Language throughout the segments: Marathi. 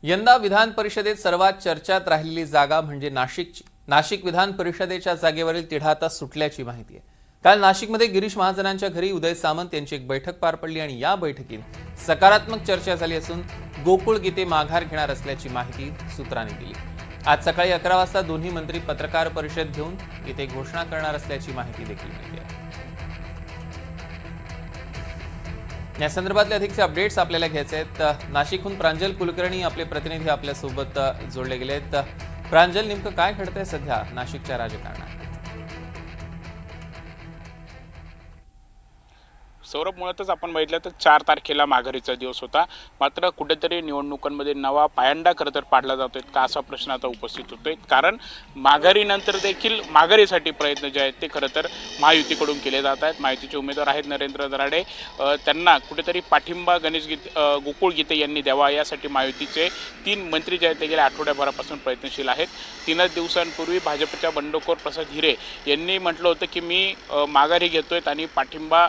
यंदा विधान परिषदेत सर्वात चर्चेत राहिलेली जागा म्हणजे नाशिकची। नाशिक विधान परिषदेच्या जागेवरील तिढा आता सुटल्याची माहिती आहे। काल नाशिकमध्ये गिरीश महाजनांच्या घरी उदय सामंत यांची एक बैठक पार पडली आणि या बैठकीत सकारात्मक चर्चा झाली असून गोकुळ गीते माघार घेणार असल्याची माहिती सूत्रांनी दिली। आज सकाळी 11 वाजता दोन्ही मंत्री पत्रकार परिषद घेऊन गीते घोषणा करणार असल्याची माहिती देखील मिळते आहे। या संदर्भातले अधिकचे अपडेट्स आपल्याला घ्यायचे आहेत। नाशिकहून प्रांजल कुलकर्णी आपले प्रतिनिधी आपल्या सोबत जोडले गेलेत। प्रांजल, नेमकं काय घडतंय सध्या नाशिकच्या राजकारणात? सौरभ, मुळातच आपण बघितलं तर 4 तारखेला माघारीचा दिवस होता, मात्र कुठेतरी निवडणुकांमध्ये नवा पायंडा खरं तर पाडला जातोय का असा प्रश्न आता उपस्थित होतोय। कारण माघारीनंतर देखील माघारीसाठी प्रयत्न जे आहेत ते खरं तर महायुतीकडून केले जात आहेत। महायुतीचे उमेदवार आहेत नरेंद्र दराडे, त्यांना कुठेतरी पाठिंबा गोकुळ गीते यांनी द्यावा यासाठी महायुतीचे 3 मंत्री जे आहेत ते गेल्या आठवड्याभरापासून प्रयत्नशील आहेत। 3 दिवसांपूर्वी भाजपच्या बंडखोर प्रसाद हिरे यांनी म्हटलं होतं की मी माघारी घेतोय आणि पाठिंबा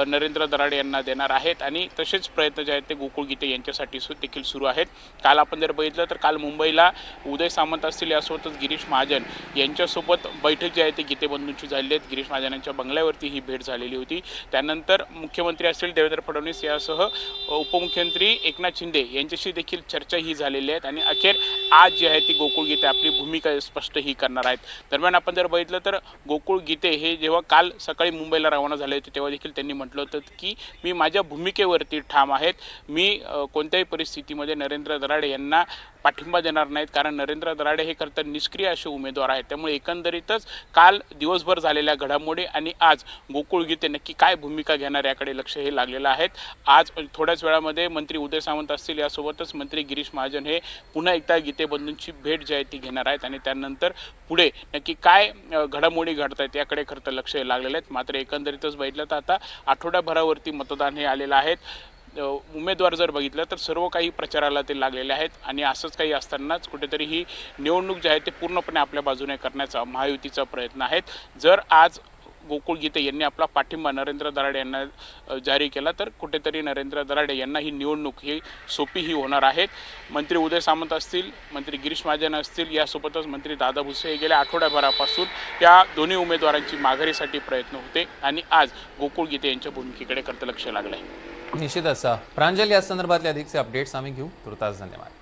नरेंद्र दराडे यांना देणार आहेत आणि तसेच प्रयत्न जे आहेत ते गोकुळ गीते यांच्यासाठी देखील सुरू आहेत। काल आपण जर बघितलं तर काल मुंबईला उदय सामंत असतील, यासोबतच गिरीश महाजन यांच्यासोबत बैठक जी आहे ती गीते बंधूंची झालेली आहे। गिरीश महाजनांच्या बंगल्यावरती ही भेट झालेली होती। त्यानंतर मुख्यमंत्री असतील देवेंद्र फडणवीस यासह उपमुख्यमंत्री एकनाथ शिंदे यांच्याशी देखील चर्चा ही झालेली आहे आणि अखेर आज जी आहे ती गोकुळ गीते आपली भूमिका स्पष्ट ही करणार आहेत। दरम्यान आपण जर बघितलं तर गोकुळ गीते हे जेव्हा काल सकाळी मुंबईला रवाना झाले होते तेव्हा देखील त्यांनी म्हटलं होतं की मी माझ्या भूमिकेवरती ठाम आहेत। मी कोणत्याही परिस्थितीमध्ये नरेंद्र दराडे यांना पाठिंबा देणार नाहीत, कारण नरेंद्र दराडे हे खरं तर निष्क्रिय असे उमेदवार आहेत। त्यामुळे एकंदरीतच काल दिवसभर झालेल्या घडामोडी आणि आज गोकुळ गीते नक्की काय भूमिका घेणार याकडे लक्ष हे लागलेलं आहे। आज थोड्याच वेळामध्ये मंत्री उदय सामंत असतील, यासोबतच मंत्री गिरीश महाजन हे पुन्हा एकदा गीते बंधूंची भेट जी आहे ती घेणार आहेत आणि त्यानंतर पुढे नक्की काय घडामोडी घडत आहेत याकडे खरं तर लक्ष हे लागलेलं आहे। मात्र एकंदरीतच बघितलं तर आता आठवड्याभरावरती मतदान हे आलेलं आहे। उमेदवार जर बघितलं तर सर्व काही प्रचाराला ते लागलेले आहेत आणि असंच काही असतानाच कुठेतरी ही निवडणूक जी आहे ते पूर्णपणे आपल्या बाजूने करण्याचा महायुतीचा प्रयत्न आहे। जर आज गोकुळ गीते यांनी आपला पाठिंबा नरेंद्र दराडे यांना जारी केला तर कुठेतरी नरेंद्र दराडे यांना ही निवडणूक ही सोपी ही होणार आहे। मंत्री उदय सामंत असतील, मंत्री गिरीश महाजन असतील, यासोबतच मंत्री दादा भुसे हे गेल्या आठवड्याभरापासून या दोन्ही उमेदवारांची माघारीसाठी प्रयत्न होते आणि आज गोकुळ गीते यांच्या भूमिकेकडे खरं तर लक्ष लागलं आहे। निश्चितच प्रांजल, या संदर्भातले अधिकचे अपडेट्स आम्ही घेऊ। तुर्तास धन्यवाद।